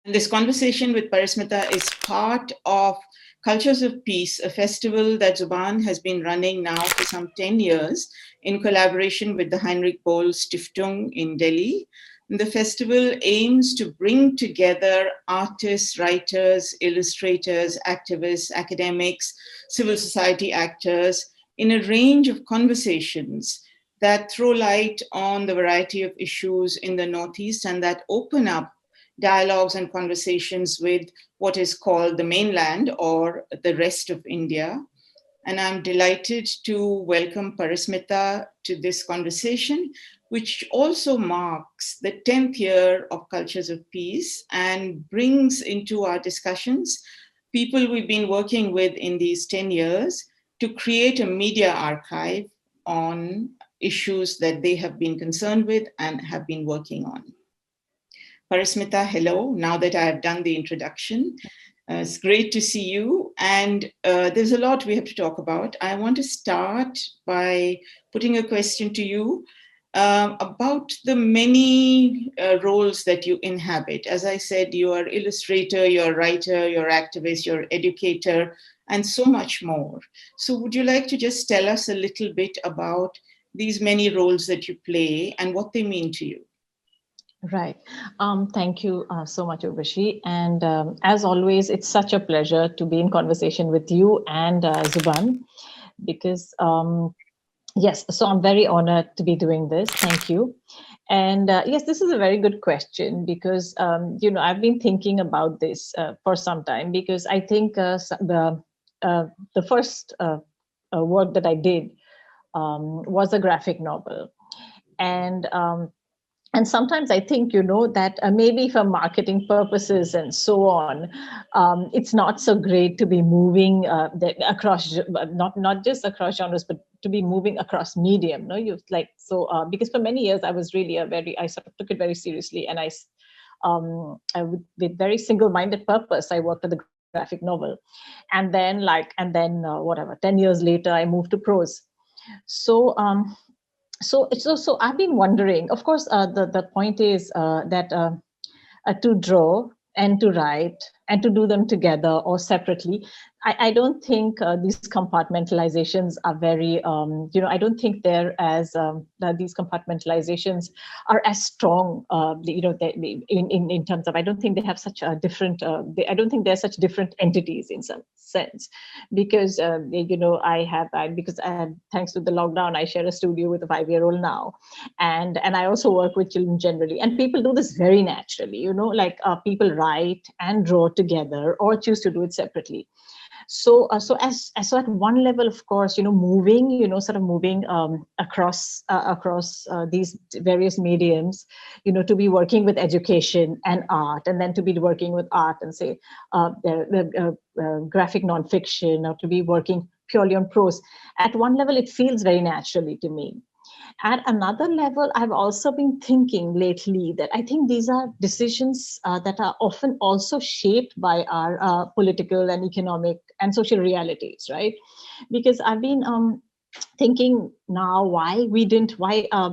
And this conversation with Parismita is part of Cultures of Peace, a festival that Zubaan has been running now for some 10 years in collaboration with the Heinrich Boll Stiftung in Delhi. And the festival aims to bring together artists, writers, illustrators, activists, academics, civil society actors in a range of conversations that throw light on the variety of issues in the Northeast and that open up dialogues and conversations with what is called the mainland or the rest of India. And I'm delighted to welcome Parismita to this conversation, which also marks the 10th year of Cultures of Peace and brings into our discussions people we've been working with in these 10 years to create a media archive on issues that they have been concerned with and have been working on. Parismita, hello. Now that I have done the introduction, it's great to see you. And there's a lot we have to talk about. I want to start by putting a question to you about the many roles that you inhabit. As I said, you are illustrator, you're writer, you're activist, you're educator, and so much more. So would you like to just tell us a little bit about these many roles that you play and what they mean to you? Right. Thank you so much, Urvashi. And as always, it's such a pleasure to be in conversation with you and Zubaan, because yes, so I'm very honored to be doing this. Thank you. And yes, this is a very good question because, I've been thinking about this for some time, because I think the first work that I did was a graphic novel. And sometimes I think, that maybe for marketing purposes and so on, it's not so great to be moving across, not just across genres, but to be moving across medium. No, because for many years I was really I sort of took it very seriously, and with very single-minded purpose, I worked at the graphic novel, and then whatever, 10 years later, I moved to prose. So I've been wondering, of course, the point is that to draw and to write and to do them together or separately, I don't think these compartmentalizations are very, I don't think these compartmentalizations are as strong, in terms of, I don't think they have such a different, I don't think they're such different entities in some sense, because, because thanks to the lockdown, I share a studio with a 5-year-old now. And I also work with children generally, and people do this very naturally, people write and draw together or choose to do it separately. So at one level, of course, moving across these various mediums, to be working with education and art, and then to be working with art and say graphic nonfiction, or to be working purely on prose. At one level, it feels very naturally to me. At another level, I've also been thinking lately that I think these are decisions that are often also shaped by our political and economic and social realities, right? Because I've been thinking now why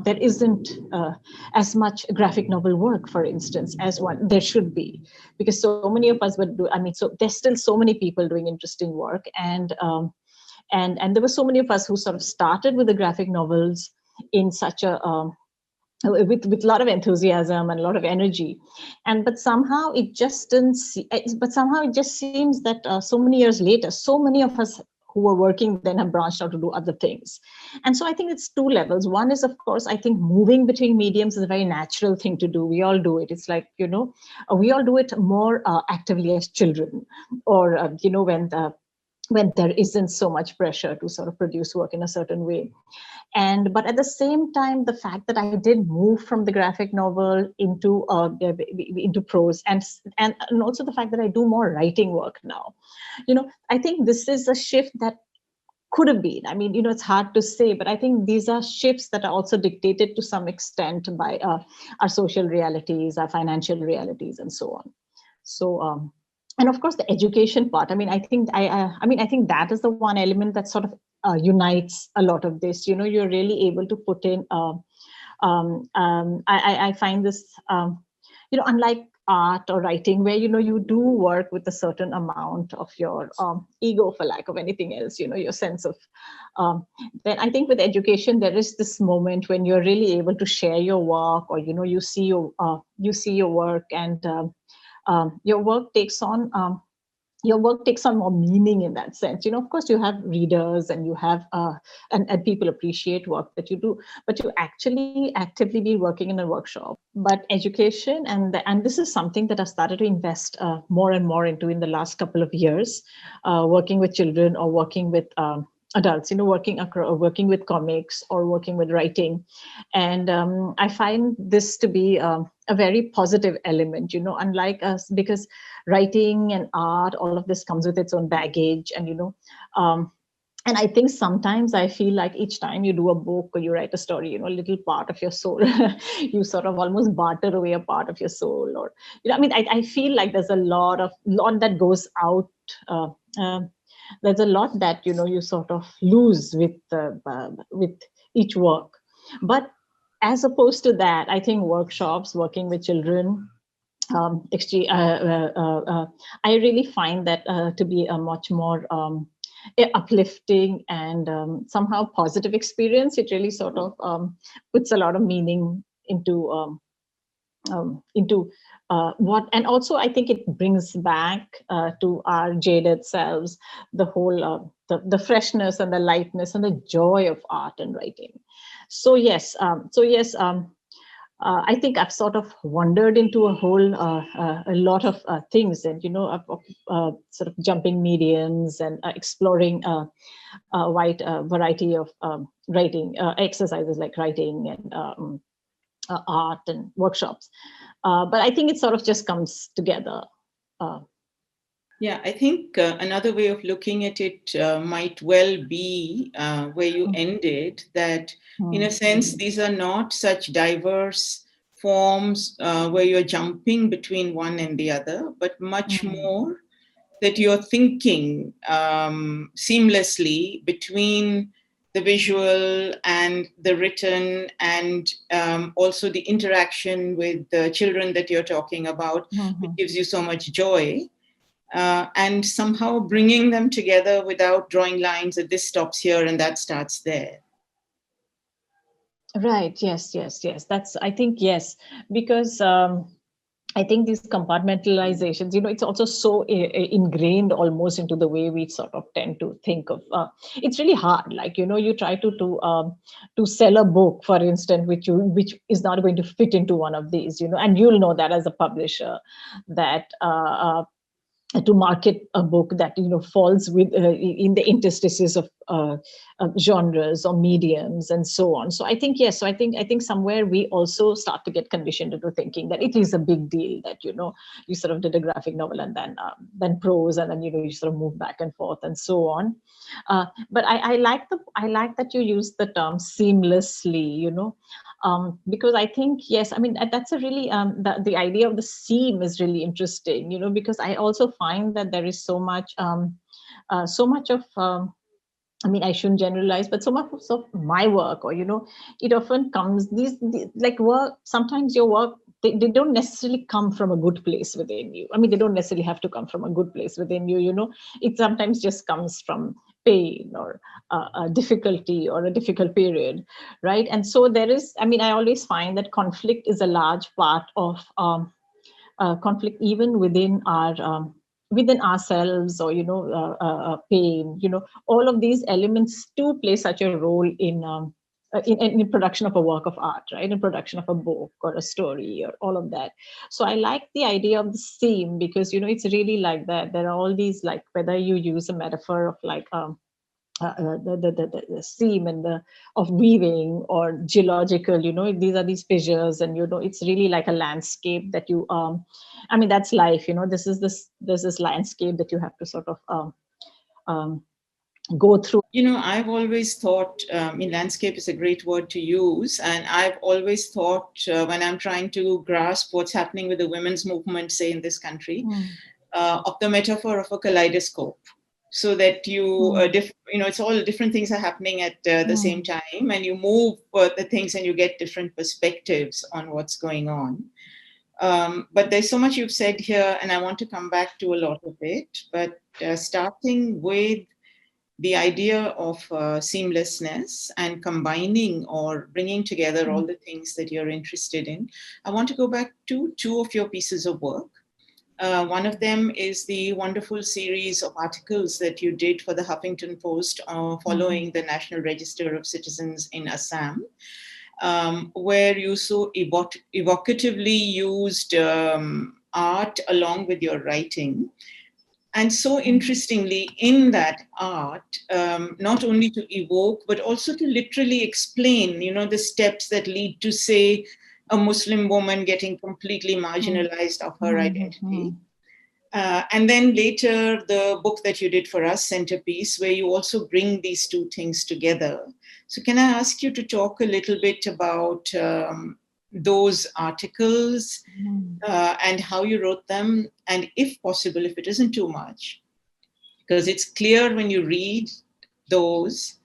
there isn't as much graphic novel work, for instance, as what there should be, because so many of us would do. So there's still so many people doing interesting work, and there were so many of us who sort of started with the graphic novels in such a with a lot of enthusiasm and a lot of energy, but somehow it just seems that so many years later, so many of us who were working then have branched out to do other things. And so I think it's two levels. One is, of course, I think moving between mediums is a very natural thing to do. We all do it. It's like, we all do it more actively as children, or when there isn't so much pressure to sort of produce work in a certain way. But at the same time, the fact that I did move from the graphic novel into prose, and also the fact that I do more writing work now, I think this is a shift that could have been. It's hard to say, but I think these are shifts that are also dictated to some extent by our social realities, our financial realities, and so on. So. And of course, the education part. I think that is the one element that sort of unites a lot of this. You're really able to put in. I find this, unlike art or writing where you do work with a certain amount of your ego, for lack of anything else, your sense of then I think with education there is this moment when you're really able to share your work, or you see your work, and your work takes on more meaning in that sense. Of course you have readers, and you have and people appreciate work that you do, but you actually actively be working in a workshop. But education, and this is something that I've started to invest more and more into in the last couple of years, working with children or working with adults, working with comics or working with writing. And I find this to be a very positive element, unlike us, because writing and art, all of this comes with its own baggage. And I think sometimes I feel like each time you do a book or you write a story, a little part of your soul, you sort of almost barter away a part of your soul. Or, I feel like there's a lot that goes out. Uh, um there's a lot that, you sort of lose with each work. But as opposed to that, I think workshops, working with children, I really find that to be a much more uplifting and somehow positive experience. It really sort of puts a lot of meaning into what, and also I think it brings back to our jaded selves the whole the freshness and the lightness and the joy of art and writing. I think I've sort of wandered into a lot of things, and sort of jumping mediums and exploring a wide variety of writing exercises like writing and art and workshops. But I think it sort of just comes together. Yeah, I think another way of looking at it might well be where you ended, that in a sense, these are not such diverse forms where you're jumping between one and the other, but much more that you're thinking seamlessly between the visual and the written, and also the interaction with the children that you're talking about, which gives you so much joy. And somehow bringing them together without drawing lines that this stops here and that starts there. Right. Yes. That's, I think, yes, because I think these compartmentalizations, it's also so ingrained almost into the way we sort of tend to think of. It's really hard. Like, you try to sell a book, for instance, which is not going to fit into one of these, and you'll know that as a publisher, that to market a book that falls with in the interstices of genres or mediums and so on. So I think, yes, so I think somewhere we also start to get conditioned into thinking that it is a big deal that you sort of did a graphic novel and then prose, and then you sort of move back and forth and so on. But I like that you use the term seamlessly, because I think, yes, I mean, that's a really the idea of the seam is really interesting, because I also find that there is so much of I mean, I shouldn't generalize, but so much of my work, or it often comes these like work. Sometimes your work, they don't necessarily come from a good place within you. I mean, they don't necessarily have to come from a good place within you. It sometimes just comes from pain or a difficulty or a difficult period, right? And so there is. I mean, I always find that conflict is a large part of conflict, even within ourselves, or pain. All of these elements do play such a role in production of a work of art, right? In production of a book or a story or all of that. So I like the idea of the seam, because it's really like that. There are all these, like, whether you use a metaphor of like the seam and the of weaving, or geological, these are these fissures, and it's really like a landscape that you I mean, that's life. There's this landscape that you have to sort of go through. I've always thought, landscape is a great word to use. And I've always thought when I'm trying to grasp what's happening with the women's movement, say in this country, of the metaphor of a kaleidoscope. So that it's all different things are happening at the same time, and you move the things and you get different perspectives on what's going on. But there's so much you've said here, and I want to come back to a lot of it. But starting with the idea of seamlessness and combining or bringing together all the things that you're interested in, I want to go back to two of your pieces of work. One of them is the wonderful series of articles that you did for the Huffington Post following the National Register of Citizens in Assam, where you so evocatively used art along with your writing. And so interestingly, in that art, not only to evoke, but also to literally explain, the steps that lead to, say, a Muslim woman getting completely marginalized of her identity. And then later, the book that you did for us, Centrepiece, where you also bring these two things together. So can I ask you to talk a little bit about those articles and how you wrote them, and if possible, if it isn't too much, because it's clear when you read those,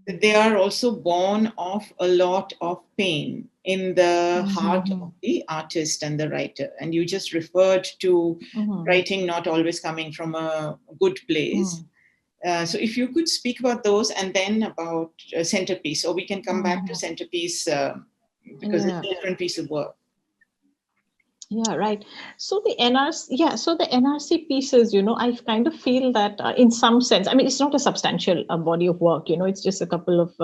that they are also born of a lot of pain in the heart of the artist and the writer. And you just referred to writing not always coming from a good place. So if you could speak about those and then about Centrepiece, or we can come back to Centrepiece because it's a different piece of work. Yeah, right. So the NRC pieces, I kind of feel that in some sense, I mean, it's not a substantial body of work, it's just a couple of,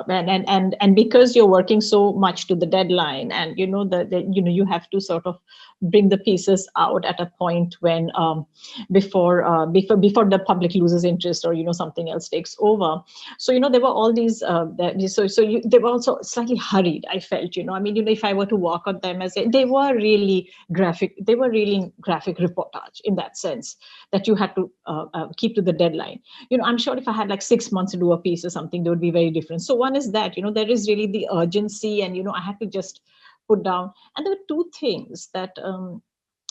and because you're working so much to the deadline, and you have to sort of bring the pieces out at a point when before the public loses interest, or something else takes over. So there were all these they were also slightly hurried, I felt. I mean, if I were to walk on them, they were really graphic reportage, in that sense, that you had to keep to the deadline. I'm sure if I had like 6 months to do a piece or something, they would be very different. So one is that there is really the urgency, and I had to just put down. And there were two things that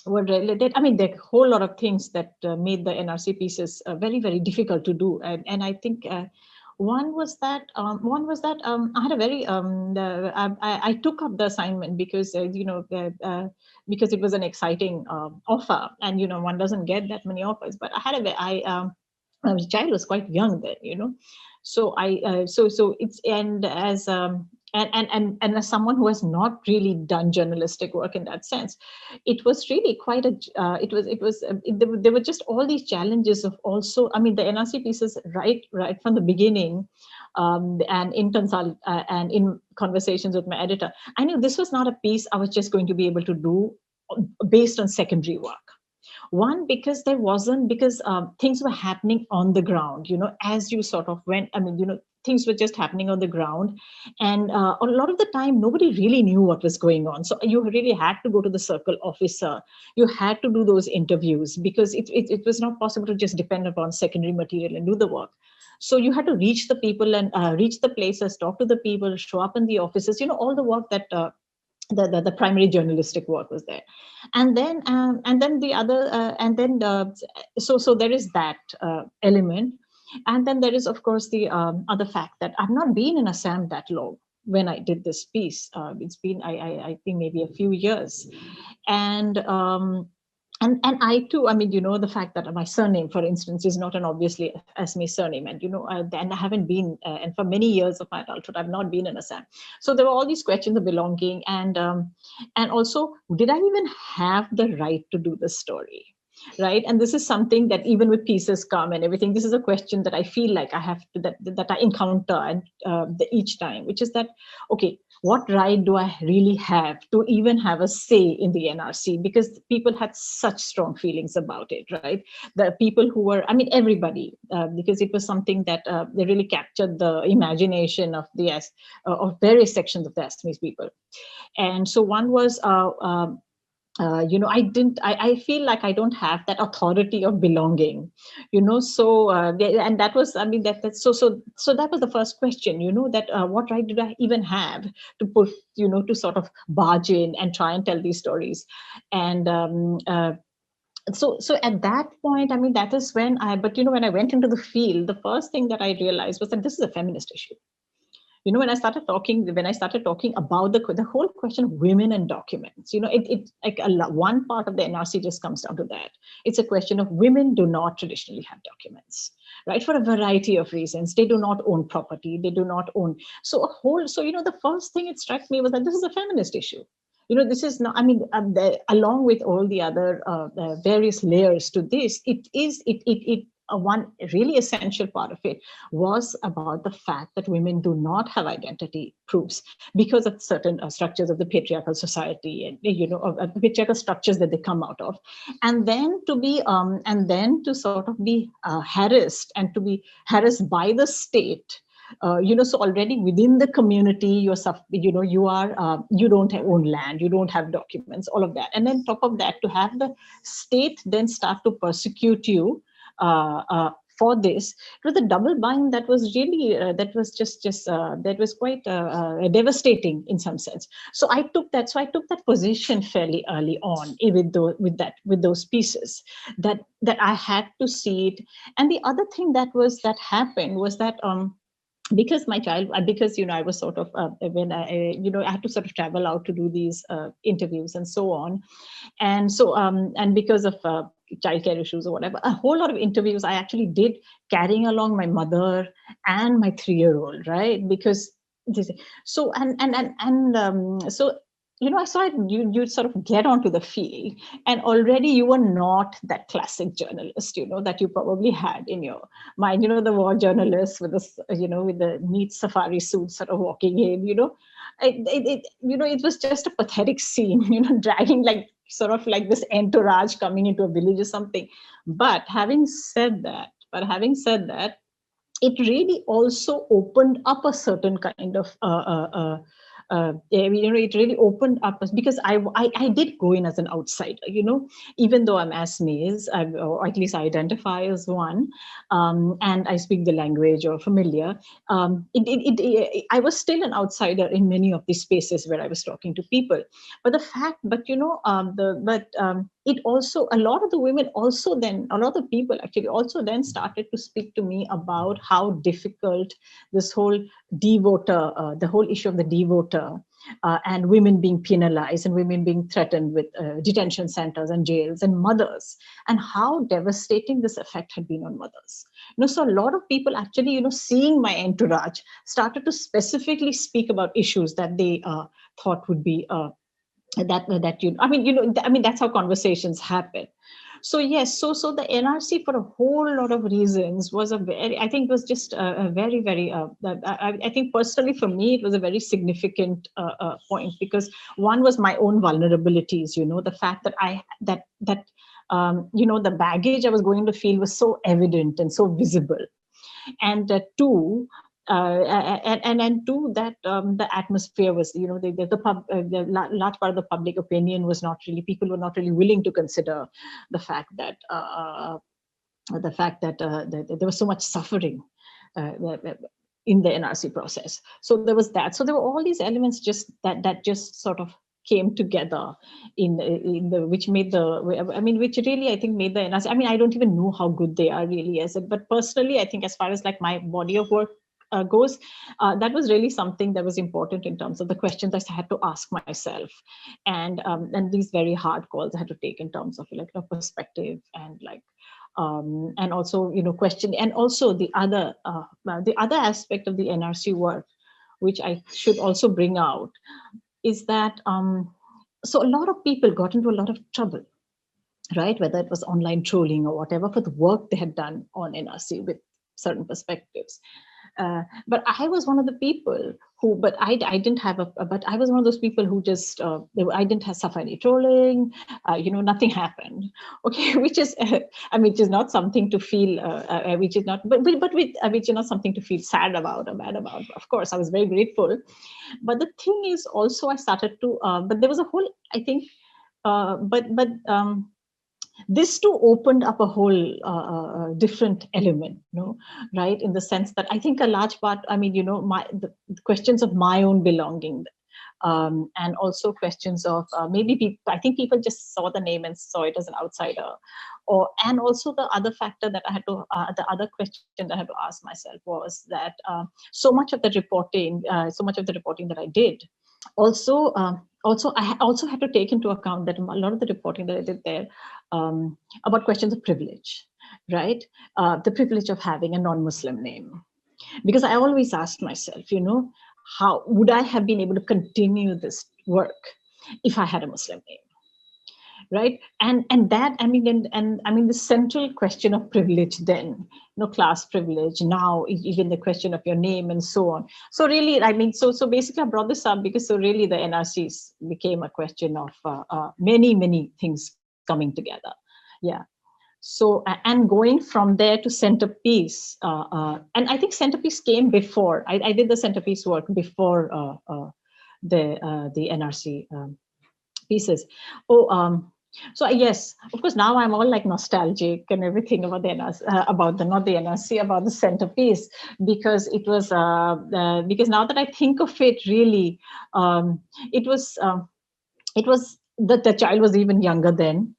were related. I mean, there are a whole lot of things that made the NRC pieces very, very difficult to do. And I think one was that I had a very I took up the assignment because because it was an exciting offer, and one doesn't get that many offers. But my child was quite young then, so so it's, and as and as someone who has not really done journalistic work in that sense, it was really quite a there were just all these challenges of also, I mean, the NRC pieces right from the beginning, and in consult and in conversations with my editor, I knew this was not a piece I was just going to be able to do based on secondary work. One, because things were happening on the ground, as you sort of went. I mean, things were just happening on the ground, and a lot of the time nobody really knew what was going on. So you really had to go to the circle officer. You had to do those interviews, because it was not possible to just depend upon secondary material and do the work. So you had to reach the people and reach the places, talk to the people, show up in the offices, all the work that the primary journalistic work was there. And then the other and then so there is that element. And then there is, of course, the other fact that I've not been in Assam that long when I did this piece. It's been, I think, maybe a few years. And and I too, I mean, the fact that my surname, for instance, is not an obviously Assamese surname, and and I haven't been, and for many years of my adulthood, I've not been in Assam. So there were all these questions of belonging, and also, did I even have the right to do the story? Right. And this is something that even with pieces come and everything, this is a question that I feel like I have to, that I encounter and each time, which is that, okay, what right do I really have to even have a say in the NRC? Because people had such strong feelings about it, right? The people who were, I mean, everybody, because it was something that they really captured the imagination of of various sections of the Assamese people. And so one was, I feel like I don't have that authority of belonging, so and that was, I mean, so that was the first question, that what right did I even have to put, to sort of barge in and try and tell these stories. And so at that point, I mean, that is when when I went into the field, the first thing that I realized was that this is a feminist issue. when I started talking about the whole question of women and documents, it like one part of the NRC just comes down to that. It's a question of women do not traditionally have documents, right? For a variety of reasons. They do not own property. They do not own. So the first thing it struck me was that this is a feminist issue. This is not, along with all the other various layers to this, one really essential part of it was about the fact that women do not have identity proofs because of certain structures of the patriarchal society, and of the patriarchal structures that they come out of, and then to sort of be harassed and to be harassed by the state. So already within the community, you don't own land, you don't have documents, all of that, and then top of that, to have the state then start to persecute you for this. It was a double bind that was really that was quite devastating in some sense. So I took that position fairly early on with those pieces, that I had to see it. And the other thing that happened was that because I was sort of when I had to sort of travel out to do these interviews and so on, and so and because of childcare issues or whatever, a whole lot of interviews I actually did carrying along my mother and my 3-year-old, right? Because so so I saw it. You sort of get onto the field, and already you were not that classic journalist, that you probably had in your mind. The war journalist with with the neat safari suit, sort of walking in. It was just a pathetic scene. Dragging sort of like this entourage coming into a village or something. But having said that, it really also opened up a certain kind of it really opened up because I did go in as an outsider, even though I'm Assamese, or at least I identify as one, and I speak the language or familiar. I was still an outsider in many of these spaces where I was talking to people. But it also, a lot of the people actually also then started to speak to me about how difficult this whole the whole issue of the devoter, and women being penalized and women being threatened with detention centers and jails, and mothers, and how devastating this effect had been on mothers. So a lot of people actually, seeing my entourage, started to specifically speak about issues that they thought would be that's how conversations happen. So yes, so the NRC, for a whole lot of reasons, was was just a very, very I think personally for me it was a very significant point, because one was my own vulnerabilities, the fact that the baggage I was going to feel was so evident and so visible. And two, and two, that the atmosphere was, the large part of the public opinion was not really, people were not really willing to consider the fact that that there was so much suffering in the NRC process. So there was that. So there were all these elements just that just sort of came together in the which made which really I think made the NRC. I don't even know how good they are really as it, but personally I think, as far as like my body of work goes, that was really something that was important in terms of the questions I had to ask myself, and these very hard calls I had to take in terms of perspective, and and also question, and also the other aspect of the NRC work, which I should also bring out, is that so a lot of people got into a lot of trouble, right? Whether it was online trolling or whatever, for the work they had done on NRC with certain perspectives. But I was one of the people who, but I didn't have but I was one of those people who just, I didn't have suffer any trolling, nothing happened. Okay, which is, which is not something to feel, which is not, which is not something to feel sad about or bad about. Of course, I was very grateful. But the thing is also, I started to, but there was a whole, I think, this too opened up a whole different element, right? In the sense that I think a large part, the questions of my own belonging, and also questions of maybe people, I think people just saw the name and saw it as an outsider, And also the other factor that I had to, the other question that I had to ask myself was that so much of the reporting, that I did, also I also had to take into account that a lot of the reporting that I did there about questions of privilege, right? The privilege of having a non-Muslim name, because I always asked myself, how would I have been able to continue this work if I had a Muslim name? Right. And that, and I mean, the central question of privilege then, class privilege, now even the question of your name and so on. So really, I mean, so basically I brought this up because so really the NRCs became a question of many things coming together. Yeah. So, and going from there to Centrepiece, and I think Centrepiece came before, I did the Centrepiece work before the NRC pieces. So yes, of course, now I'm all like nostalgic and everything about the NRC, about the, not the NRC, about the Centrepiece, because it was, because now that I think of it, really, it was, the child was even younger then.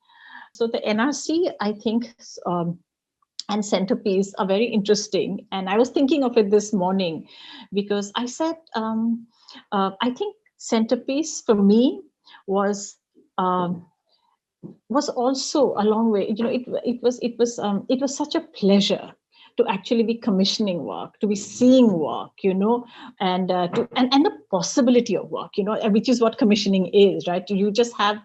So the NRC, I think, and Centrepiece are very interesting. And I was thinking of it this morning because I said, I think Centrepiece for me was also a long way. It was such a pleasure to actually be commissioning work, to be seeing work, and and the possibility of work, which is what commissioning is, right? You just have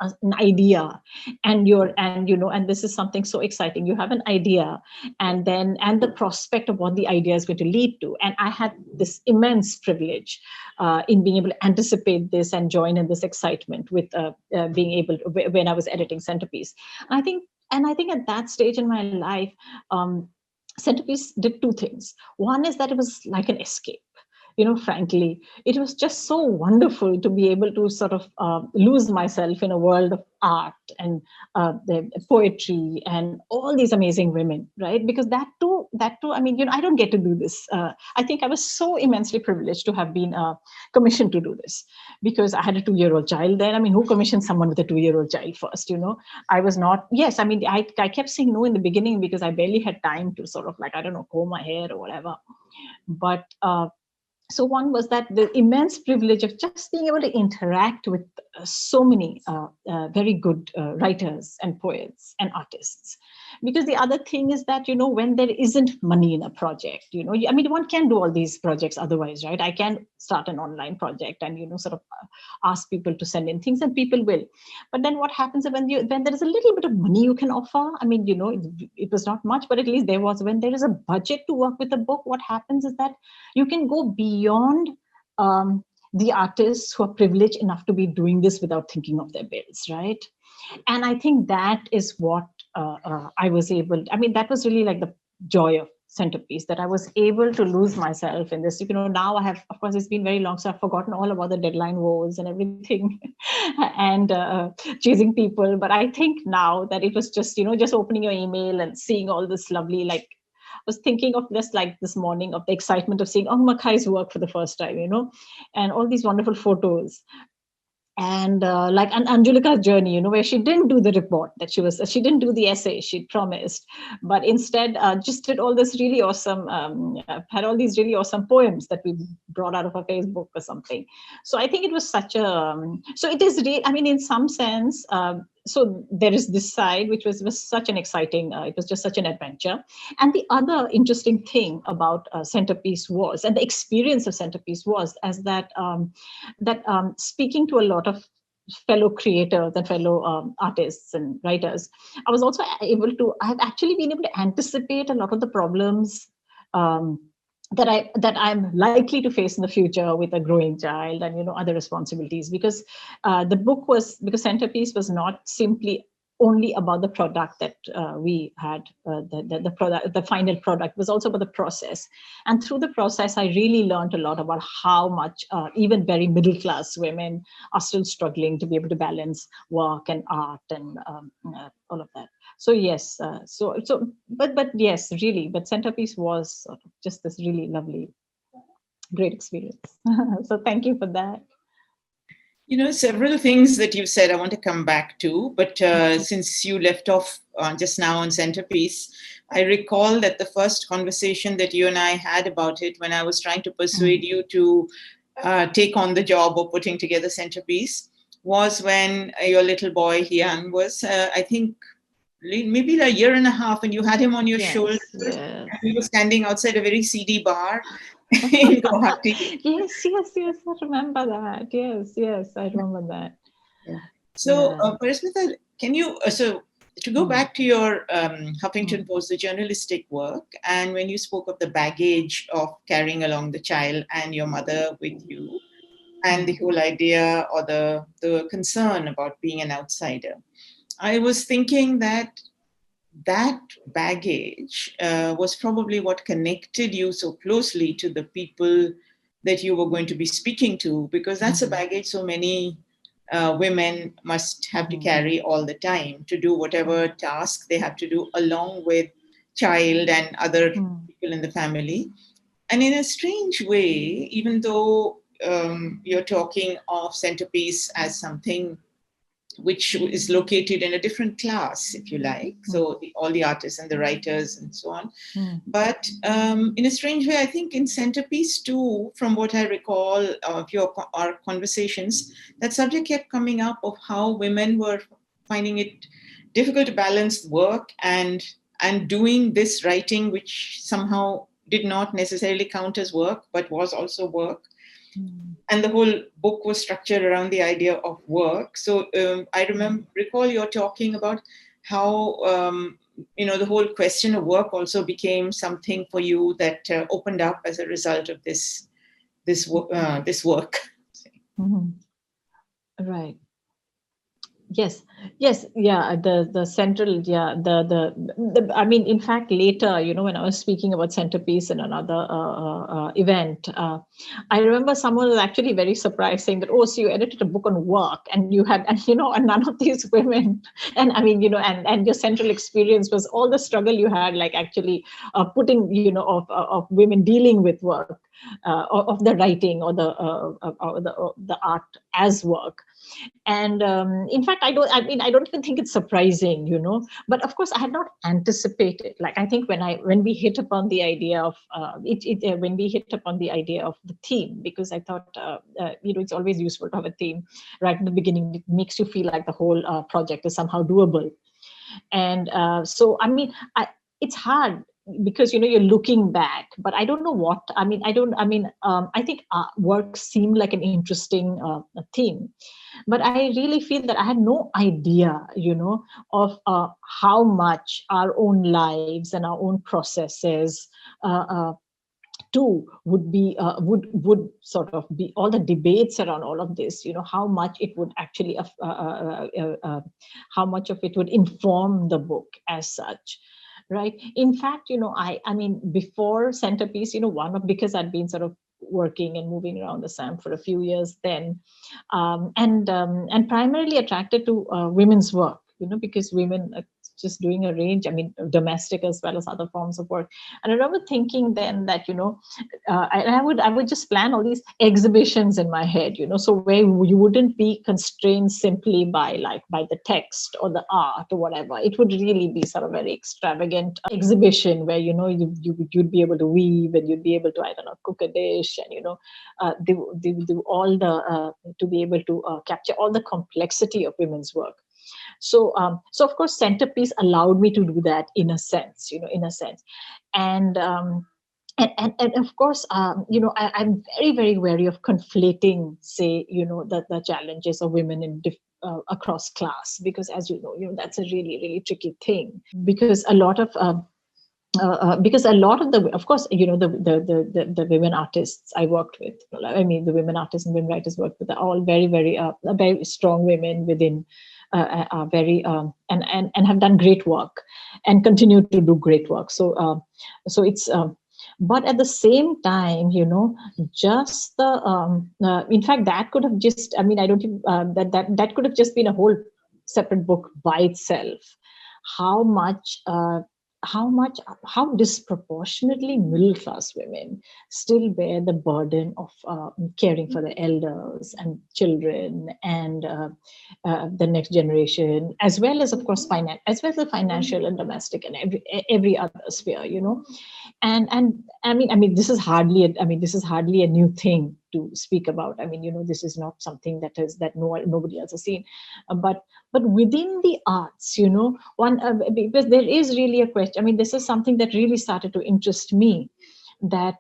an idea, and and this is something so exciting. You have an idea, and the prospect of what the idea is going to lead to. And I had this immense privilege in being able to anticipate this and join in this excitement with being able to, when I was editing Centrepiece. I think at that stage in my life, Centrepiece did two things. One is that it was like an escape. Frankly, it was just so wonderful to be able to sort of lose myself in a world of art and the poetry and all these amazing women, right? Because that too, I mean, I don't get to do this. I think I was so immensely privileged to have been commissioned to do this, because I had a 2-year-old child then. I mean, who commissioned someone with a 2-year-old child first? I was not, yes, I mean, I kept saying no in the beginning because I barely had time to sort of like, I don't know, comb my hair or whatever. But so one was that the immense privilege of just being able to interact with so many very good writers and poets and artists. Because the other thing is that, when there isn't money in a project, I mean, one can do all these projects otherwise, right? I can start an online project and, sort of ask people to send in things, and people will. But then what happens when there is a little bit of money you can offer? I mean, it was not much, but at least there was. When there is a budget to work with a book, what happens is that you can go beyond the artists who are privileged enough to be doing this without thinking of their bills, right? And I think that is what I was able, I mean, that was really like the joy of Centrepiece, that I was able to lose myself in this. Now I have, of course, it's been very long, so I've forgotten all about the deadline wars and everything and chasing people. But I think now that it was just, just opening your email and seeing all this lovely, like, I was thinking of this like this morning of the excitement of seeing Makhai's work for the first time, and all these wonderful photos. And like an Angelica's journey, where she didn't do the report that she didn't do the essay she promised, but instead just did all this really awesome, had all these really awesome poems that we brought out of her Facebook or something. So I think it was such a, so it is really, I mean, in some sense, so there is this side, which was such an exciting, it was just such an adventure. And the other interesting thing about Centrepiece was, and the experience of Centrepiece was, as that, speaking to a lot of fellow creators and fellow artists and writers, I was also able to, I've actually been able to anticipate a lot of the problems that I'm likely to face in the future with a growing child and other responsibilities, because because Centrepiece was not simply only about the product that we had, the product, the final product was also about the process. And through the process, I really learned a lot about how much even very middle class women are still struggling to be able to balance work and art and all of that. So yes, but yes, really, but Centrepiece was sort of just this really lovely, great experience. So thank you for that. Several things that you've said I want to come back to, but since you left off just now on Centrepiece, I recall that the first conversation that you and I had about it, when I was trying to persuade you to take on the job of putting together Centrepiece, was when your little boy, Hian, was, I think, maybe a year and a half, and you had him on your shoulder. Yes. And we were standing outside a very seedy bar in Guwahati. Yes, I remember that. Yes, I remember that. Yeah. So, Parismita, can you, to go back to your Huffington Post, the journalistic work, and when you spoke of the baggage of carrying along the child and your mother with you, and the whole idea or the concern about being an outsider, I was thinking that baggage was probably what connected you so closely to the people that you were going to be speaking to, because that's a baggage so many women must have to carry all the time to do whatever task they have to do along with child and other people in the family. And in a strange way, even though you're talking of Centrepiece as something which is located in a different class, if you like. So all the artists and the writers and so on. But in a strange way, I think in Centrepiece too, from what I recall of our conversations, that subject kept coming up of how women were finding it difficult to balance work and doing this writing, which somehow did not necessarily count as work, but was also work. And the whole book was structured around the idea of work. So I recall you're talking about how the whole question of work also became something for you that opened up as a result of this work. Right. Yes, yeah, the central, yeah, the I mean, in fact, later, when I was speaking about Centrepiece in another event, I remember someone was actually very surprised, saying that, oh, so you edited a book on work, and you had, and none of these women, and I mean, and your central experience was all the struggle you had, like actually putting, of women dealing with work, of the writing or the art as work. And in fact, I don't even think it's surprising, but of course I had not anticipated, like, I think when we hit upon the idea of when we hit upon the idea of the theme, because I thought it's always useful to have a theme right at the beginning. It makes you feel like the whole project is somehow doable. And so I mean, it's hard, because you're looking back, but I don't know what I mean. I think work seemed like an interesting theme, but I really feel that I had no idea, of how much our own lives and our own processes too would be would sort of be, all the debates around all of this, how much it would actually how much of it would inform the book as such. Right. In fact, I mean, before Centrepiece, because I'd been sort of working and moving around Assam for a few years then, and primarily attracted to women's work, because women are just doing a range, I mean, domestic as well as other forms of work. And I remember thinking then that, I would just plan all these exhibitions in my head, so where you wouldn't be constrained simply by the text or the art or whatever. It would really be sort of very extravagant exhibition where, you'd be able to weave, and you'd be able to, I don't know, cook a dish, and, do all the, to be able to capture all the complexity of women's work. So of course, Centrepiece allowed me to do that in a sense, and of course, I'm very, very wary of conflating, say, the challenges of women in across class, because as that's a really, really tricky thing, because a lot of the, of course, the women artists I worked with, I mean, the women artists and women writers worked with, are all very, very, very strong women within, are very and have done great work and continue to do great work. So it's but at the same time, just the in fact, that could have just, I mean, I don't think that could have just been a whole separate book by itself. How much how disproportionately middle class women still bear the burden of caring for the elders and children and the next generation, as well as, of course, as well as the financial and domestic and every other sphere, and I mean this is hardly a new thing to speak about. I mean, this is not something that nobody else has seen. But within the arts, one because there is really a question. I mean, this is something that really started to interest me, that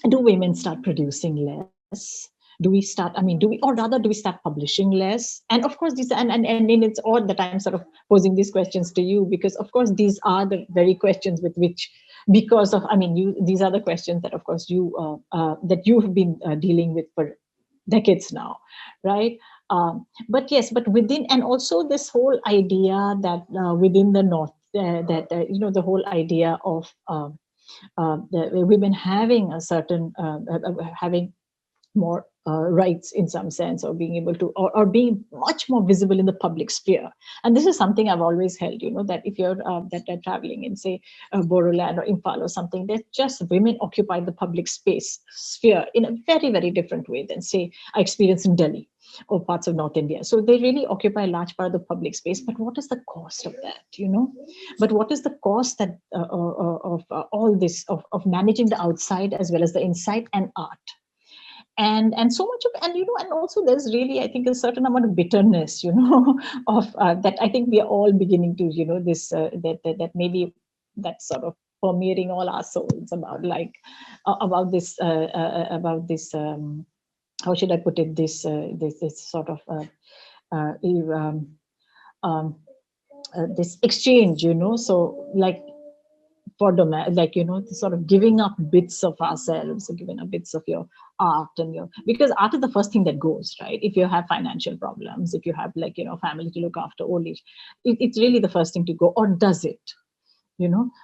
do women start producing less? Do we start, I mean, or rather, do we start publishing less? And of course, these, and it's odd that I'm sort of posing these questions to you, because of course, these are the very questions with which, because of, I mean, these are the questions that, of course, that you have been dealing with for decades now, right? But yes, but within, and also this whole idea that within the North, the whole idea of the women having a certain having more rights in some sense, or being able to, or being much more visible in the public sphere. And this is something I've always held, that if you're that are traveling in, say, Boroland or Imphal or something, that just women occupy the public sphere in a very, very different way than, say, I experienced in Delhi or parts of North India. So they really occupy a large part of the public space. But what is the cost of that, But what is the cost that of all this, of managing the outside as well as the inside and art? And so much of, and also there's really, I think, a certain amount of bitterness, of that I think we are all beginning to, this that maybe that's sort of permeating all our souls about, like, about this how should I put it, this sort of this exchange, so, like, for sort of giving up bits of ourselves, giving up bits of your art and because art is the first thing that goes, right? If you have financial problems, if you have, like, family to look after, old age, it's really the first thing to go, or does it?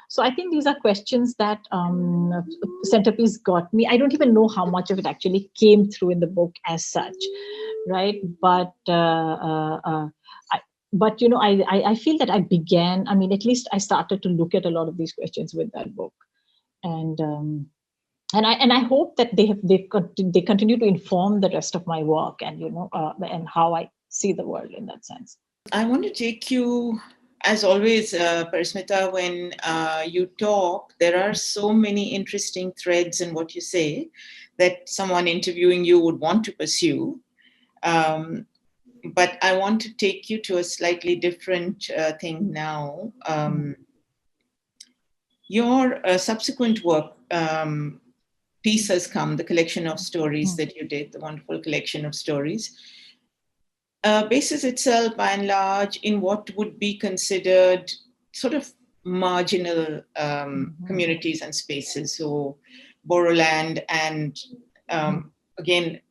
So I think these are questions that Centrepiece got me. I don't even know how much of it actually came through in the book as such, right? But I feel that I began, I mean, at least I started to look at a lot of these questions with that book. And I hope that they continue to inform the rest of my work, and and how I see the world in that sense. I want to take you, as always, Parismita, when you talk, there are so many interesting threads in what you say that someone interviewing you would want to pursue. But I want to take you to a slightly different thing now. Your subsequent work, Peace Has Come, the collection of stories that you did, the wonderful collection of stories, bases itself by and large in what would be considered sort of marginal communities and spaces. So Boroland and again,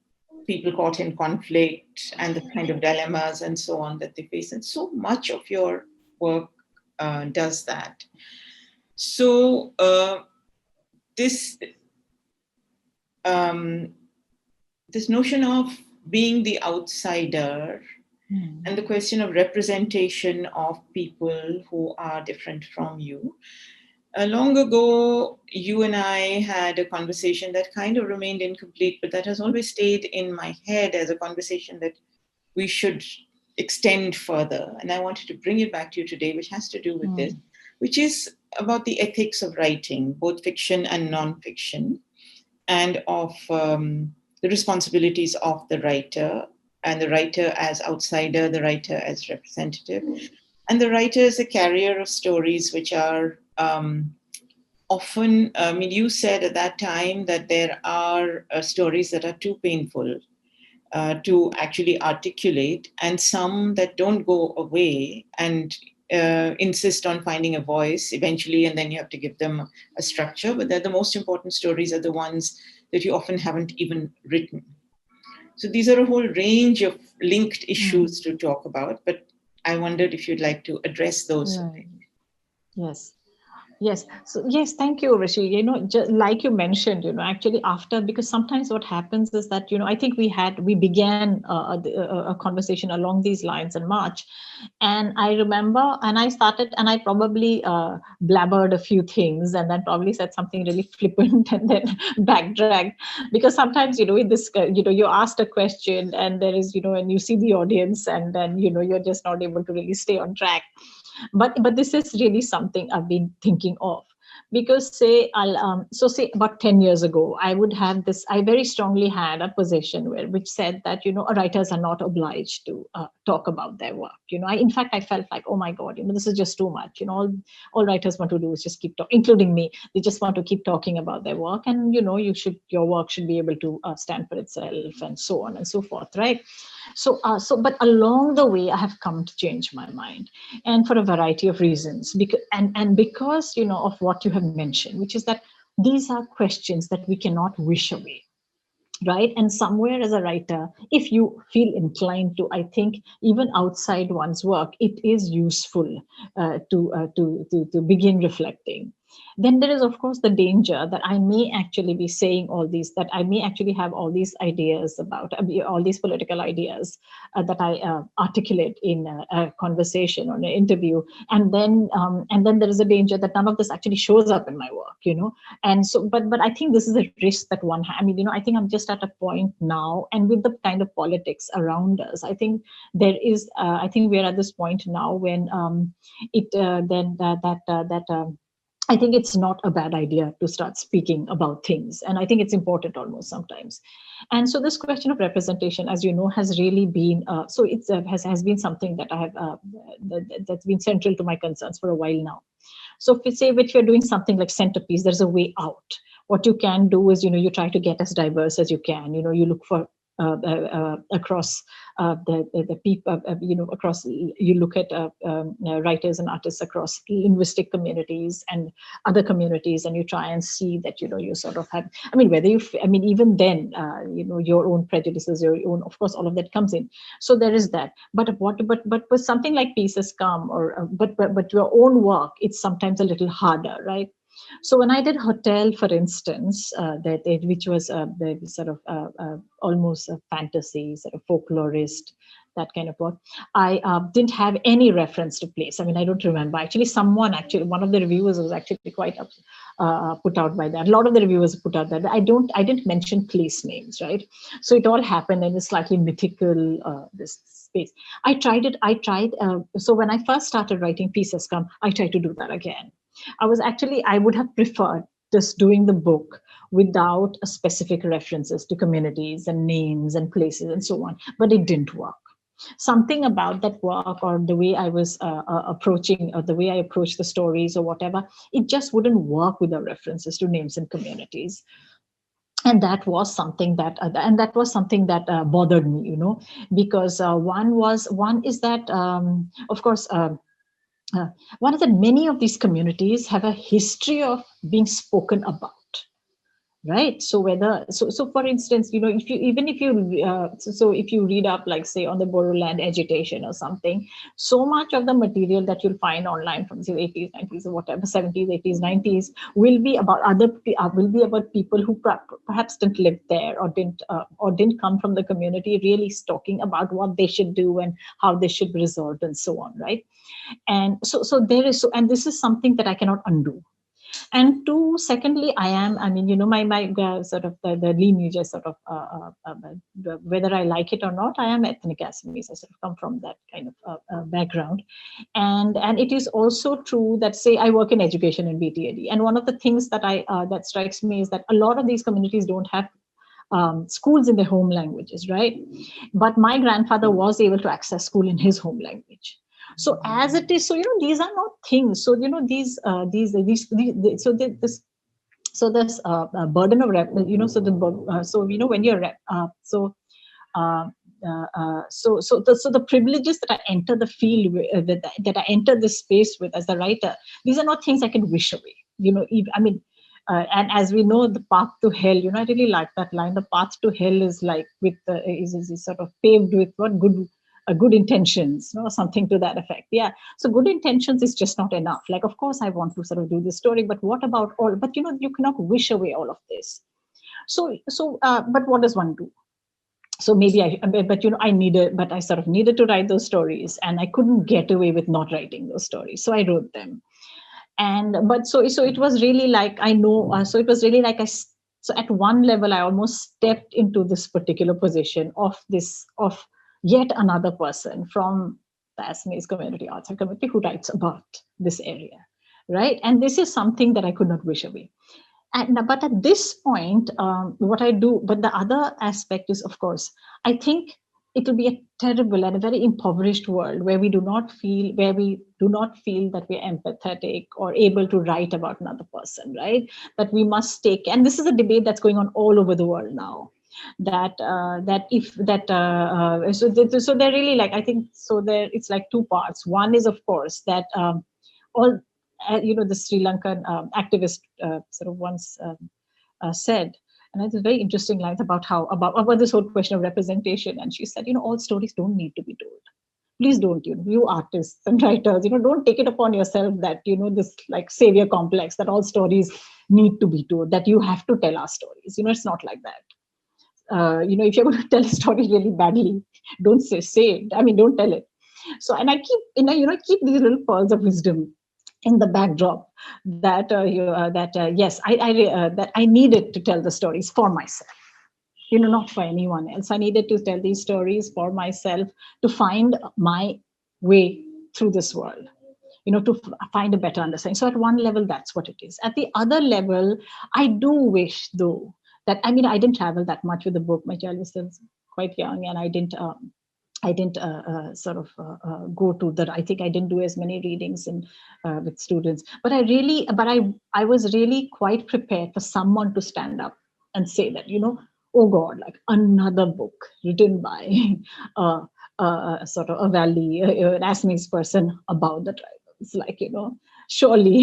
people caught in conflict and the kind of dilemmas and so on that they face. And so much of your work does that. So this notion of being the outsider and the question of representation of people who are different from you. Long ago, you and I had a conversation that kind of remained incomplete, but that has always stayed in my head as a conversation that we should extend further. And I wanted to bring it back to you today, which has to do with this, which is about the ethics of writing, both fiction and non-fiction, and of the responsibilities of the writer, and the writer as outsider, the writer as representative, and the writer as a carrier of stories which are often, I mean, you said at that time that there are stories that are too painful to actually articulate, and some that don't go away and insist on finding a voice eventually, and then you have to give them a structure. But they're the most important stories are the ones that you often haven't even written. So these are a whole range of linked issues to talk about, but I wondered if you'd like to address those. Right. Yes. Yes. So yes, thank you, Rishi. Just like you mentioned, actually after, because sometimes what happens is that, I think we began a conversation along these lines in March, and I remember, and I started, and I probably blabbered a few things, and then probably said something really flippant, and then backtracked, because sometimes, in this, you asked a question, and there is, and you see the audience, and then, you're just not able to really stay on track. But this is really something I've been thinking of, because say say about 10 years ago, I would have this, I very strongly had a position which said that, writers are not obliged to talk about their work. In fact, I felt like, oh my god, this is just too much. All writers want to do is just keep talking, including me. They just want to keep talking about their work, and your work should be able to stand for itself, and so on and so forth, right? But along the way, I have come to change my mind, and for a variety of reasons. Because of what you have mentioned, which is that these are questions that we cannot wish away, right? And somewhere, as a writer, if you feel inclined to, I think even outside one's work, it is useful to begin reflecting. Then there is, of course, the danger that I may actually be saying all these, that I may actually have all these ideas about all these political ideas that I articulate in a conversation or an interview, and then there is a danger that none of this actually shows up in my work, and so, but I think this is a risk that one I mean, I think I'm just at a point now, and with the kind of politics around us, I think I think we're at this point now when it then that I think it's not a bad idea to start speaking about things. And I think it's important almost sometimes. And so this question of representation, as you know, has really been, it's has been something that I have, that's been central to my concerns for a while now. So if you're doing something like Centrepiece, there's a way out. What you can do is, you try to get as diverse as you can. You look for across the people, across, you look at writers and artists across linguistic communities and other communities, and you try and see that, you sort of have, I mean, whether I mean, even then, your own prejudices, your own, of course, all of that comes in. So there is that. But with something like Pieces Come, or but your own work, it's sometimes a little harder, right? So when I did Hotel, for instance, which was the sort of almost a fantasy, sort of folklorist, that kind of work, I didn't have any reference to place. I mean, I don't remember. Actually, one of the reviewers was actually quite put out by that. A lot of the reviewers put out that I didn't mention place names, right? So it all happened in a slightly mythical this space. I tried it. So when I first started writing Pieces Come, I tried to do that again. I would have preferred just doing the book without a specific references to communities and names and places and so on, but it didn't work. Something about that work, or the way I was approaching, or the way I approached the stories or whatever, it just wouldn't work with the references to names and communities. And that was something that bothered me, because one is that, of course, one is that many of these communities have a history of being spoken about, right? So for instance, if you read up, like, say, on the Bodoland agitation or something, so much of the material that you'll find online from the 80s, 90s, or whatever, 70s, 80s, 90s, will be about people who perhaps didn't live there, or didn't come from the community, really talking about what they should do and how they should be resolved and so on, right? And and this is something that I cannot undo. And two, secondly, my sort of the lineage is sort of whether I like it or not, I am ethnic Assamese. I sort of come from that kind of background, and it is also true that, say, I work in education in BTAD, and one of the things that strikes me is that a lot of these communities don't have schools in their home languages, right? But my grandfather was able to access school in his home language. So as it is, so these are not things. So this burden of when you're uh, the privileges that I enter the field with, that I enter this space with as a writer, these are not things I can wish away. And as we know, the path to hell, I really like that line. The path to hell is like is sort of paved with what good good intentions, or something to that effect. Yeah. So good intentions is just not enough. Like, of course, I want to sort of do this story, but what about all? But you cannot wish away all of this. But what does one do? So maybe I sort of needed to write those stories, and I couldn't get away with not writing those stories. So I wrote them. So it was really like, I know, so it was really like so at one level, I almost stepped into this particular position of yet another person from the Assamese community, author community, who writes about this area, right? And this is something that I could not wish away. But at this point, what I do, but the other aspect is, of course, I think it will be a terrible and a very impoverished world where we do not feel that we're empathetic or able to write about another person, right? That we must take, and this is a debate that's going on all over the world now. So they're really like, I think so. There, it's like two parts. One is, of course, that all the Sri Lankan activist sort of once said, and it's a very interesting lines about about this whole question of representation. And she said, all stories don't need to be told. Please don't, you artists and writers, don't take it upon yourself that, this like savior complex that all stories need to be told, that you have to tell our stories. It's not like that. If you're going to tell a story really badly, don't say it. I mean, don't tell it. So, and I keep, keep these little pearls of wisdom in the backdrop that yes, that I needed to tell the stories for myself, not for anyone else. I needed to tell these stories for myself to find my way through this world, to find a better understanding. So at one level, that's what it is. At the other level, I do wish, though, that, I didn't travel that much with the book. My child was still quite young, and I didn't go to the, I think I didn't do as many readings with students, but I was really quite prepared for someone to stand up and say that, oh God, like another book written by sort of a valley, an Assamese person about the tribals, like, surely.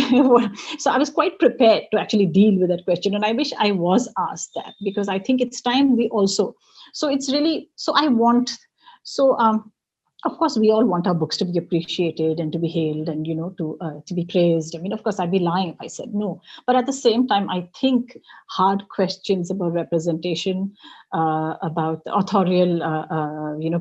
So I was quite prepared to actually deal with that question. And I wish I was asked that, because I think it's time we also, so it's really, so I want, so of course, we all want our books to be appreciated and to be hailed and, to be praised. I mean, of course, I'd be lying if I said no. But at the same time, I think hard questions about representation, about authorial,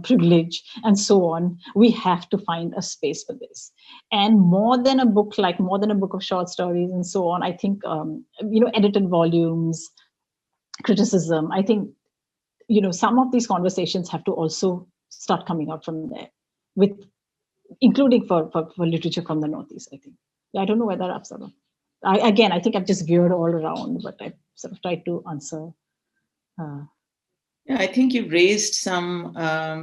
privilege, and so on, we have to find a space for this. And more than a book of short stories and so on, I think, edited volumes, criticism, I think, some of these conversations have to also start coming out from there, with including for literature from the Northeast, I think. I don't know whether I've sort of, I think I've just veered all around, but I've sort of tried to answer. Yeah, I think you've raised some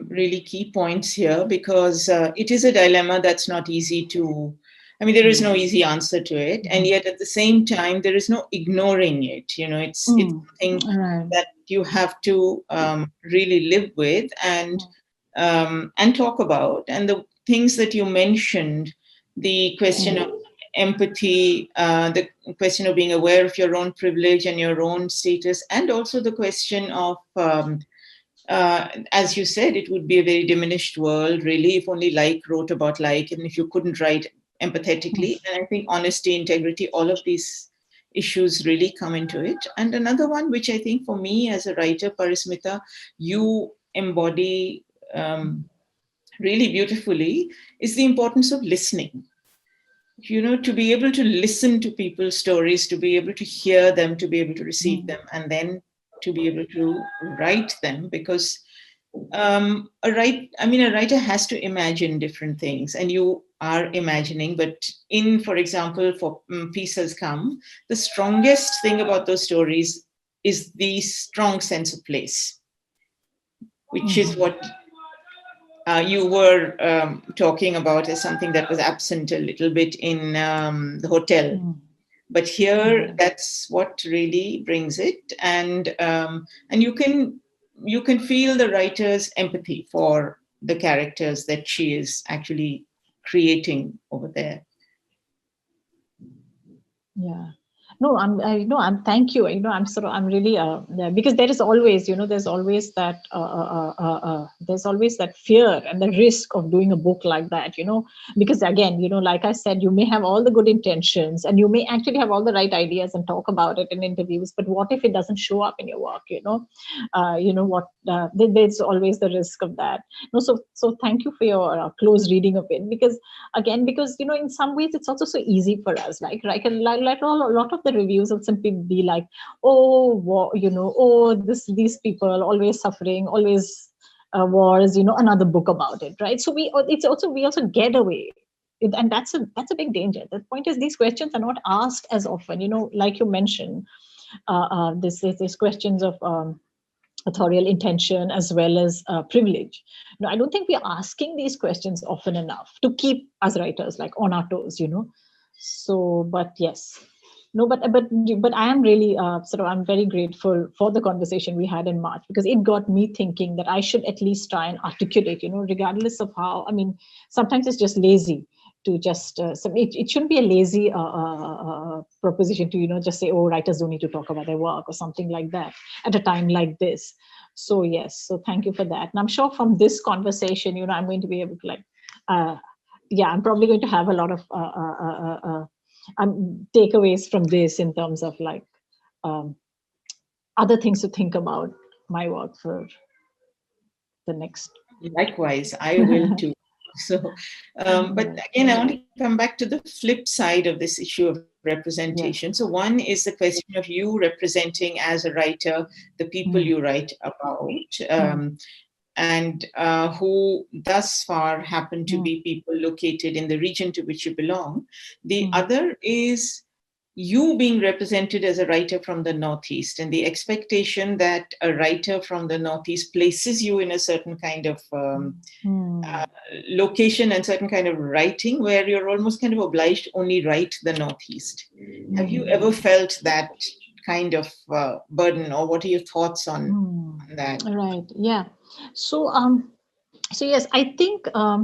really key points here, because it is a dilemma that's not easy to, there is no easy answer to it. And yet at the same time, there is no ignoring it. It's something that you have to really live with and talk about. And the things that you mentioned, the question of empathy, the question of being aware of your own privilege and your own status, and also the question of, as you said, it would be a very diminished world, really, if only like wrote about like, and if you couldn't write empathetically. And I think honesty, integrity, all of these issues really come into it. And another one, which I think for me as a writer, Parismita, you embody really beautifully, is the importance of listening. To be able to listen to people's stories, to be able to hear them, to be able to receive them, and then to be able to write them. Because a writer has to imagine different things, and you are imagining. But for example, for Peace Has Come, the strongest thing about those stories is the strong sense of place, which is what you were talking about as something that was absent a little bit in the hotel. But here, that's what really brings it. And you can feel the writer's empathy for the characters that she is actually creating over there. Yeah. No, I'm thank you. I'm really, because there is always, there's always that fear and the risk of doing a book like that, because again, like I said, you may have all the good intentions and you may actually have all the right ideas and talk about it in interviews, but what if it doesn't show up in your work, there's always the risk of that. No, so thank you for your close reading of it, because again, because in some ways it's also so easy for us, like a lot of the reviews will simply be like, oh, oh, these people always suffering, always wars, another book about it, right? So we also get away. And that's a big danger. The point is, these questions are not asked as often, like you mentioned, this questions of authorial intention as well as privilege. I don't think we're asking these questions often enough to keep us writers like on our toes, So, but yes, no, but I am really I'm very grateful for the conversation we had in March, because it got me thinking that I should at least try and articulate, regardless of how. I mean, sometimes it's just lazy to just it shouldn't be a lazy proposition to just say, oh, writers don't need to talk about their work or something like that at a time like this. So yes, so thank you for that. And I'm sure from this conversation, I'm going to be able to I'm probably going to have a lot of takeaways from this in terms of um, other things to think about my work for the next. Likewise, I will too. So, but again, I want to come back to the flip side of this issue of representation. Yeah. So, one is the question of you representing as a writer the people you write about, and who thus far happen to be people located in the region to which you belong. The other is you being represented as a writer from the Northeast, and the expectation that a writer from the Northeast places you in a certain kind of location and certain kind of writing where you're almost kind of obliged to only write the Northeast. Have you ever felt that kind of burden, or what are your thoughts on that? Right. Yeah. So so yes, I think I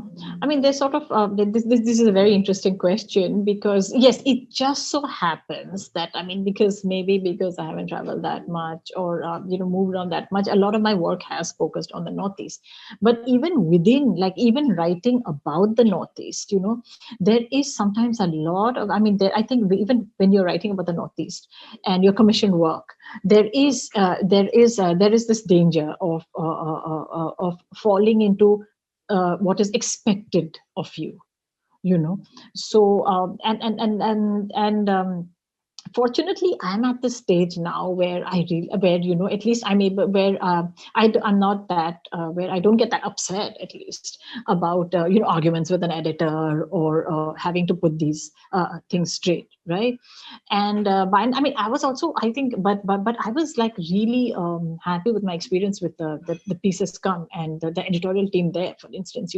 mean there's sort of this is a very interesting question, because yes, it just so happens that because maybe because I haven't traveled that much or moved on that much, a lot of my work has focused on the Northeast. But even within, like even writing about the Northeast, there is sometimes a lot of I think even when you're writing about the Northeast and your commissioned work, there is this danger of falling into what is expected of you, so fortunately, I'm at this stage now where at least I'm able, where I'm not that where I don't get that upset, at least, about arguments with an editor or having to put these things straight, right? And I was also, I think, but I was like really happy with my experience with the pieces come and the editorial team there, for instance,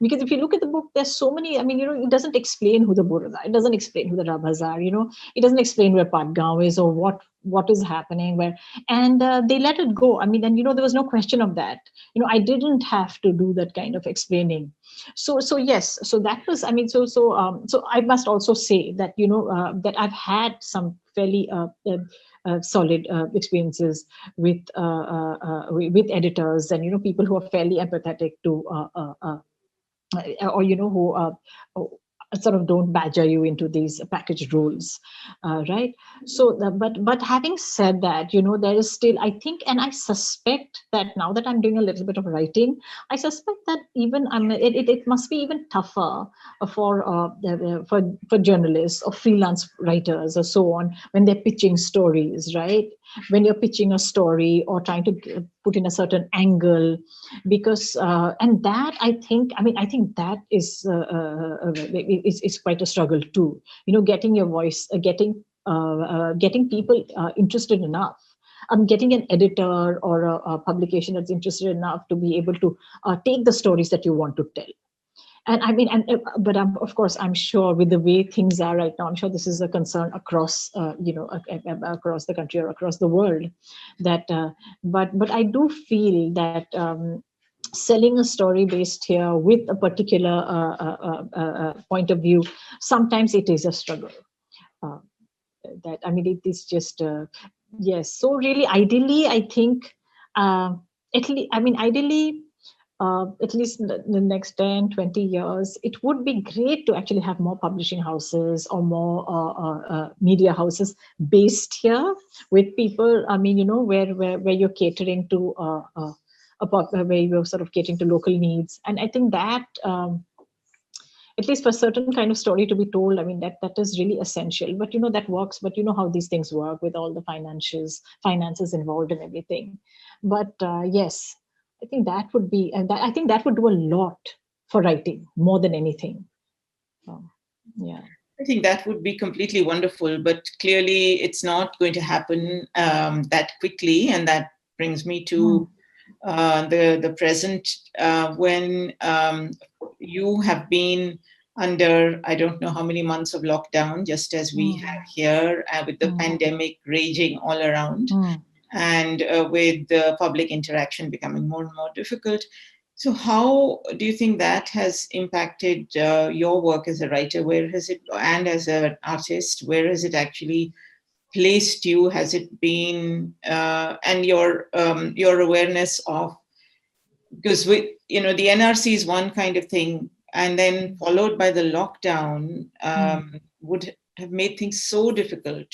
because if you look at the book, there's so many. It doesn't explain who the Boras are, it doesn't explain who the Rabhas are, it doesn't explain where Patgaon is or what is happening where, and they let it go. And there was no question of that. I didn't have to do that kind of explaining. So yes, so that was, so I must also say that that I've had some fairly solid experiences with editors and people who are fairly empathetic to or who sort of don't badger you into these packaged rules, right? So but having said that, there is still, I think, and I suspect that now that I'm doing a little bit of writing, I suspect that even it must be even tougher for journalists or freelance writers or so on, when they're pitching stories, right? When you're pitching a story or trying to put in a certain angle, because and that I think that is quite a struggle too. Getting your voice, getting people interested enough. Getting an editor or a publication that's interested enough to be able to take the stories that you want to tell. And but of course, I'm sure with the way things are right now, I'm sure this is a concern across, across the country or across the world. That, but I do feel that selling a story based here with a particular point of view, sometimes it is a struggle. Uh, that, I mean, it is just, yes. So really, ideally, I think, at least, I mean, ideally, at least in the next 10, 20 years, it would be great to actually have more publishing houses or more media houses based here with people, I mean, where you're catering to, where you're sort of catering to local needs. And I think that, at least for a certain kind of story to be told, I mean, that is really essential. But that works, but you know how these things work with all the finances involved and everything. But yes, I think that would be, and I think that would do a lot for writing more than anything. Yeah. I think that would be completely wonderful, but clearly it's not going to happen that quickly. And that brings me to the present, when you have been under, I don't know how many months of lockdown, just as we have here, with the pandemic raging all around, and with the public interaction becoming more and more difficult. So how do you think that has impacted your work as a writer? Where has it, and as an artist, where has it actually placed you? Has it been, and your awareness of, because the NRC is one kind of thing, and then followed by the lockdown, would have made things so difficult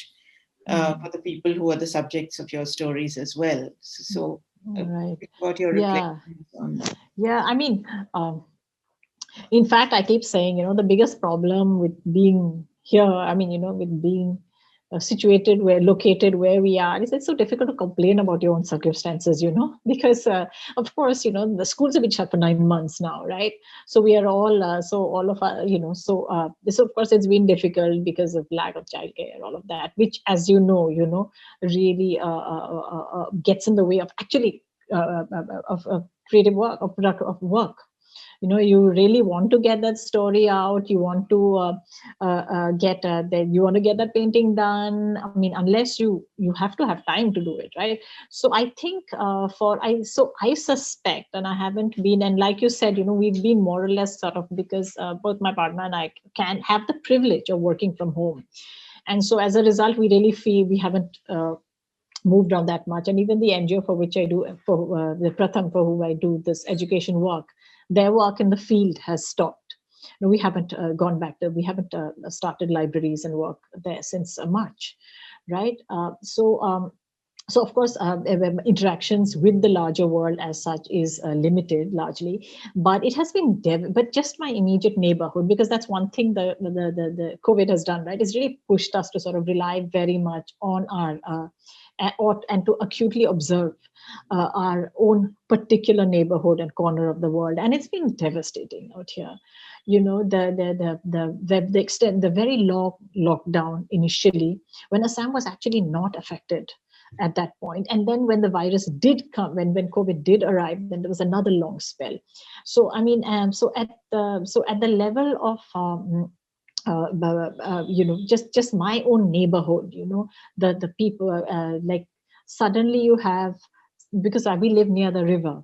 for the people who are the subjects of your stories as well. So Right. what your reflections on that? Yeah, I mean, in fact, I keep saying, the biggest problem with being here, I mean, with being located where we are, is it's so difficult to complain about your own circumstances, because of course, the schools have been shut for 9 months now, right? So we are all, so all of our, this of course it's been difficult because of lack of childcare, all of that, which, as really gets in the way of actually of creative work, of productive work. You really want to get that story out, you want to get that, you want to get that painting done. I mean, unless you have to have time to do it, right? So I think I suspect, and I haven't been, and like you said, we've been more or less sort of, because both my partner and I can have the privilege of working from home, and so as a result we really feel we haven't moved on that much. And even the NGO for which I do, for the Pratham, for whom I do this education work, their work in the field has stopped. No, we haven't we haven't started libraries and work there since March, right? So of course, interactions with the larger world as such is limited largely, but it has been, but just my immediate neighborhood, because that's one thing the COVID has done, right? It's really pushed us to sort of rely very much on our, and to acutely observe our own particular neighborhood and corner of the world. And it's been devastating out here. The very long lockdown initially, when Assam was actually not affected at that point. And then when the virus did come, when COVID did arrive, then there was another long spell. So I mean, so at the level of just my own neighborhood, the people, like suddenly you have, because we live near the river.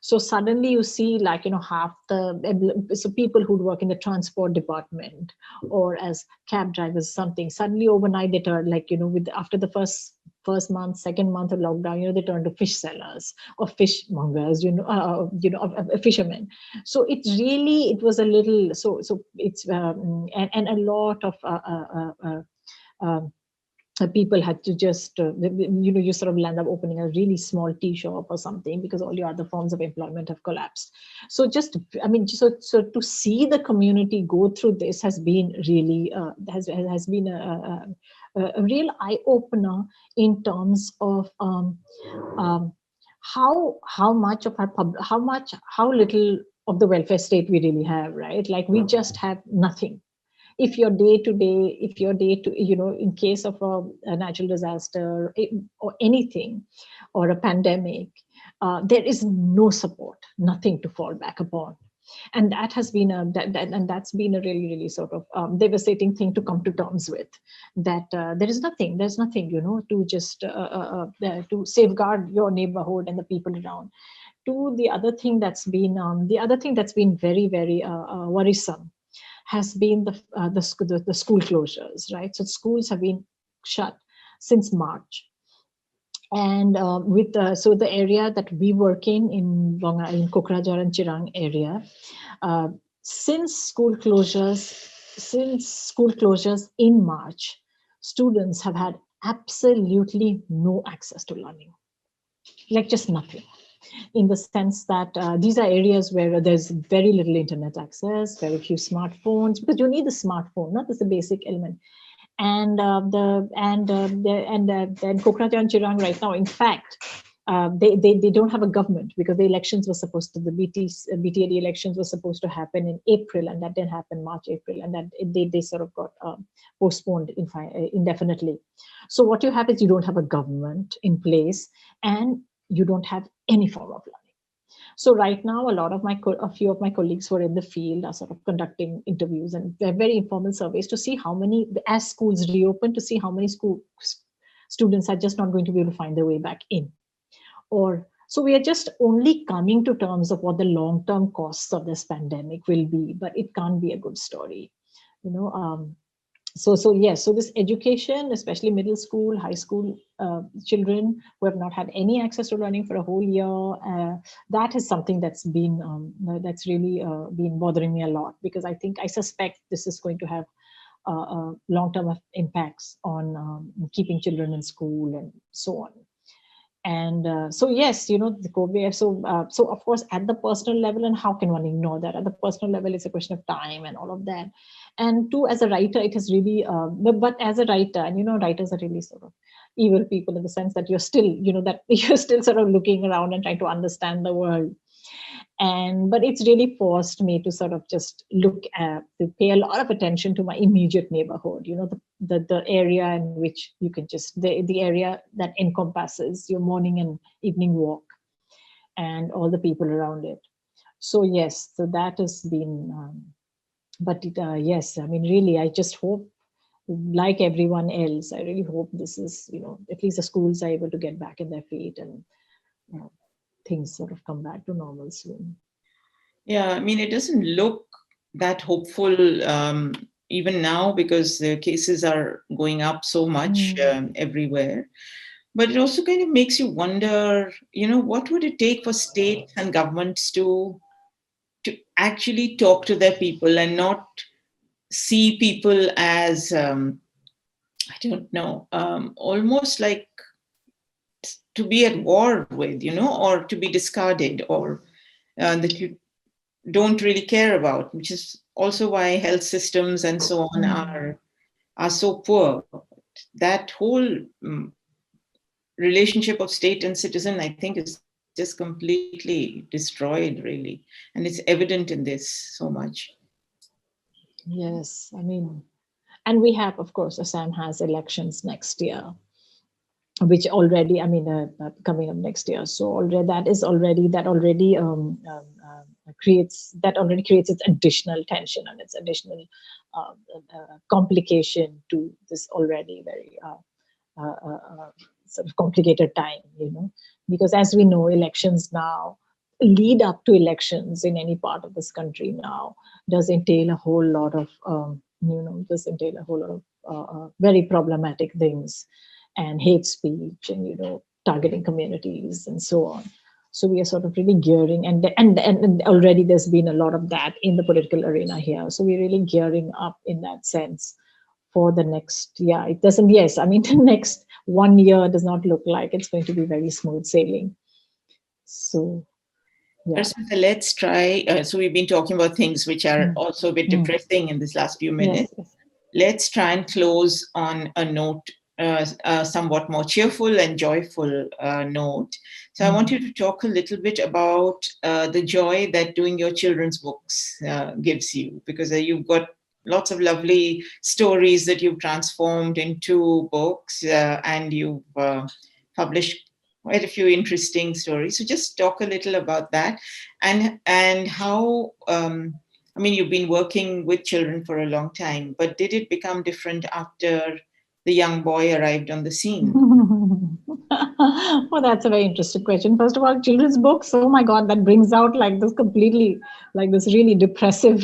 So suddenly you see, like, half so people who work in the transport department or as cab drivers, something, suddenly overnight they turn, like, after the first month, second month of lockdown, they turn to fish sellers or fishmongers, fishermen. So it was a little, so it's, and a lot of, people had to just, you sort of land up opening a really small tea shop or something, because all your other forms of employment have collapsed. So just, I mean, so to see the community go through this has been really, has been a real eye opener in terms of how much of our how little of the welfare state we really have, right? Like, we just have nothing. If your day to day, in case of a natural disaster or anything, or a pandemic, there is no support, nothing to fall back upon. And that has been that's been a really, really sort of devastating thing to come to terms with, that there's nothing, to just to safeguard your neighborhood and the people around. The other thing that's been very, very worrisome has been the school closures, right? So schools have been shut since March. And so the area that we work in Kokrajhar and Chirang area, uh, since school closures in March, students have had absolutely no access to learning, like just nothing, in the sense that these are areas where there's very little internet access, very few smartphones, because you need the smartphone, not as a basic element. And then Kokrajhar and Chirang right now, in fact, they don't have a government, because the elections were supposed to, the BTAD elections were supposed to happen in April, and that didn't happen March, April, and that they sort of got postponed indefinitely. So what you have is, you don't have a government in place, and you don't have any form of learning. So right now, a few of my colleagues who are in the field are sort of conducting interviews and very informal surveys to see how many, as schools reopen, to see how many students are just not going to be able to find their way back in. Or so we are just only coming to terms of what the long-term costs of this pandemic will be, but it can't be a good story, you know. So this education, especially middle school, high school children who have not had any access to learning for a whole year, that is something that's really been bothering me a lot, because I suspect this is going to have long-term impacts on keeping children in school and so on. And so yes, the COVID. So of course, at the personal level, and how can one ignore that? At the personal level, it's a question of time and all of that. And two, as a writer, it has really. But as a writer, and writers are really sort of evil people, in the sense that you're still, that you're still sort of looking around and trying to understand the world. But it's really forced me to sort of just to pay a lot of attention to my immediate neighborhood, the area in which you can just, the area that encompasses your morning and evening walk and all the people around it. So yes, so that has been, yes, I mean, really, I just hope, like everyone else, I really hope this is, at least the schools are able to get back in their feet, and things sort of come back to normal soon. Yeah, I mean, it doesn't look that hopeful even now, because the cases are going up so much everywhere. But it also kind of makes you wonder, what would it take for states and governments to actually talk to their people and not see people as, I don't know, almost like to be at war with, or to be discarded, or that you don't really care about, which is also why health systems and so on are so poor. That whole relationship of state and citizen, I think, is just completely destroyed, really. And it's evident in this so much. Yes, I mean, and we have, of course, Assam has elections next year, which already, I mean, coming up next year. So already that already creates its additional tension and its additional complication to this already very sort of complicated time, because as we know, elections now, lead up to elections in any part of this country now, does entail a whole lot of very problematic things, and hate speech, and targeting communities and so on. So we are sort of really gearing, and already there's been a lot of that in the political arena here. So we're really gearing up in that sense for the next, it doesn't, yes, I mean, the next 1 year does not look like it's going to be very smooth sailing. So yeah. Parismita, let's try. So we've been talking about things which are also a bit depressing in this last few minutes. Yes. Let's try and close on a note, somewhat more cheerful and joyful note. So I want you to talk a little bit about the joy that doing your children's books gives you, because you've got lots of lovely stories that you've transformed into books, and you've published quite a few interesting stories. So just talk a little about that, and how, I mean, you've been working with children for a long time, but did it become different after the young boy arrived on the scene? Well, that's a very interesting question. First of all, children's books, oh my God, that brings out like this completely, like this really depressive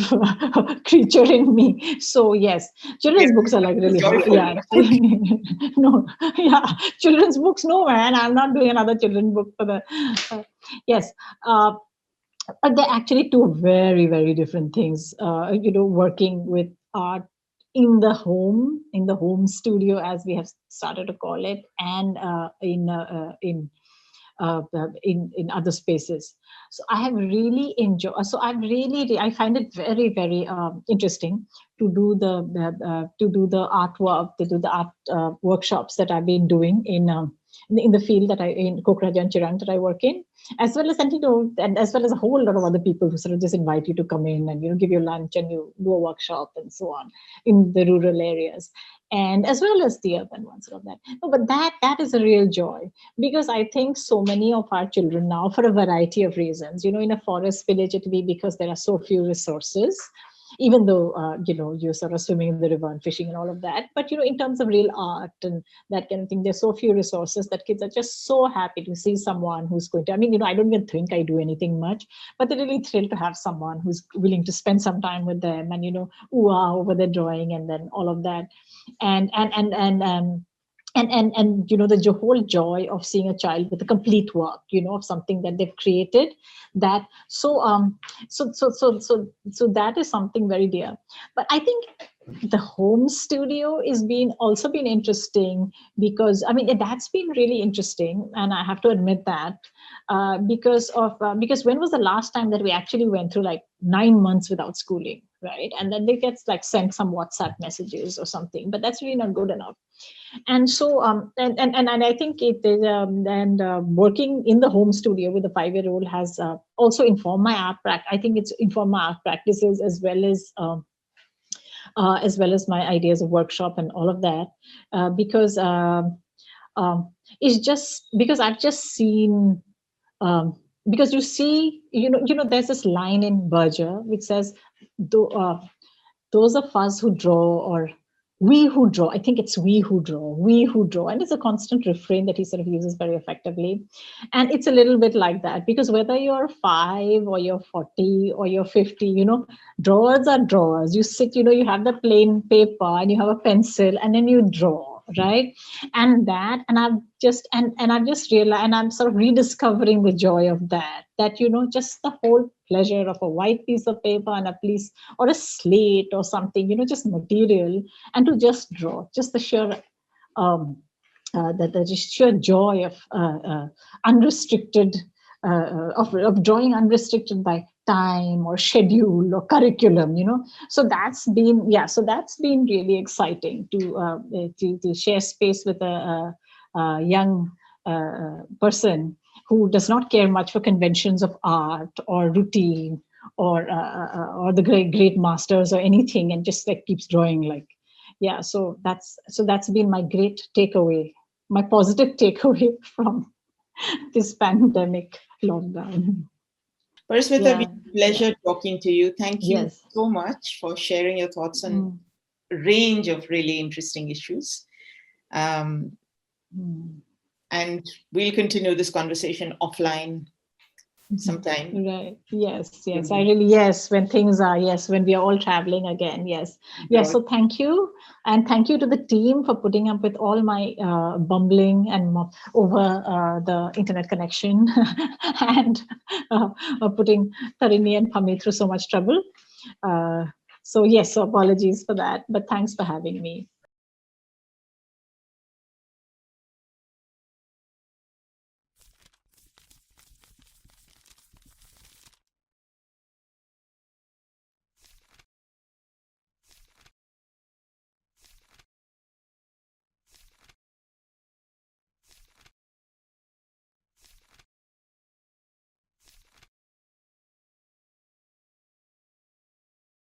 creature in me. So yes, Yeah, children's books are like really hard. joyful. Yeah. No, yeah, children's books, no man, I'm not doing another children's book for the, yes. Uh, but they're actually two very, very different things. Working with art in the home studio, as we have started to call it, and in other spaces. So I have really enjoyed. So I find it very, very interesting to do the artwork, to do the art workshops that I've been doing in the field that in Kokraja and Chirang that I work in, as well as and as well as a whole lot of other people who sort of just invite you to come in and give you lunch and you do a workshop and so on in the rural areas, and as well as the urban ones of that. No, but that is a real joy, because I think so many of our children now, for a variety of reasons, in a forest village, it will be because there are so few resources, even though you're sort of swimming in the river and fishing and all of that. But in terms of real art and that kind of thing, there's so few resources that kids are just so happy to see someone who's going to, I don't even think I do anything much, but they're really thrilled to have someone who's willing to spend some time with them and ooh over their drawing and then all of that. And the whole joy of seeing a child with a complete work, of something that they've created, that so that is something very dear. But I think the home studio is also been interesting, because that's been really interesting, and I have to admit that, because when was the last time that we actually went through like 9 months without schooling, right? And then they get like sent some WhatsApp messages or something, but that's really not good enough. And so and I think it is working in the home studio with a 5-year-old has also informed my art practice. I think it's informed my art practices, as well as my ideas of workshop and all of that, because it's just because I've just seen, because you see, there's this line in Berger which says, those of us who draw, or we who draw, I think it's we who draw. And it's a constant refrain that he sort of uses very effectively. And it's a little bit like that, because whether you're 5 or you're 40 or you're 50, drawers are drawers. You sit, you have the plain paper and you have a pencil and then you draw, right? And I've just realized, and I'm sort of rediscovering the joy of that, just the whole pleasure of a white piece of paper and a piece or a slate or something, just material, and to just draw, just the sheer the sheer joy of unrestricted of drawing, unrestricted by time or schedule or curriculum. So that's been really exciting to share space with a young person who does not care much for conventions of art or routine or the great masters or anything, and just like keeps drawing. Like, yeah, so that's been my great takeaway, my positive takeaway from this pandemic lockdown. Parismita, Yeah, it's a pleasure talking to you. Thank you yes. so much for sharing your thoughts on a range of really interesting issues. And we'll continue this conversation offline sometime. Right. Yes. Yes. When we are all traveling again. Yes. Yes. So thank you. And thank you to the team for putting up with all my bumbling and over the internet connection and putting Tarini and Pami through so much trouble. So apologies for that, but thanks for having me.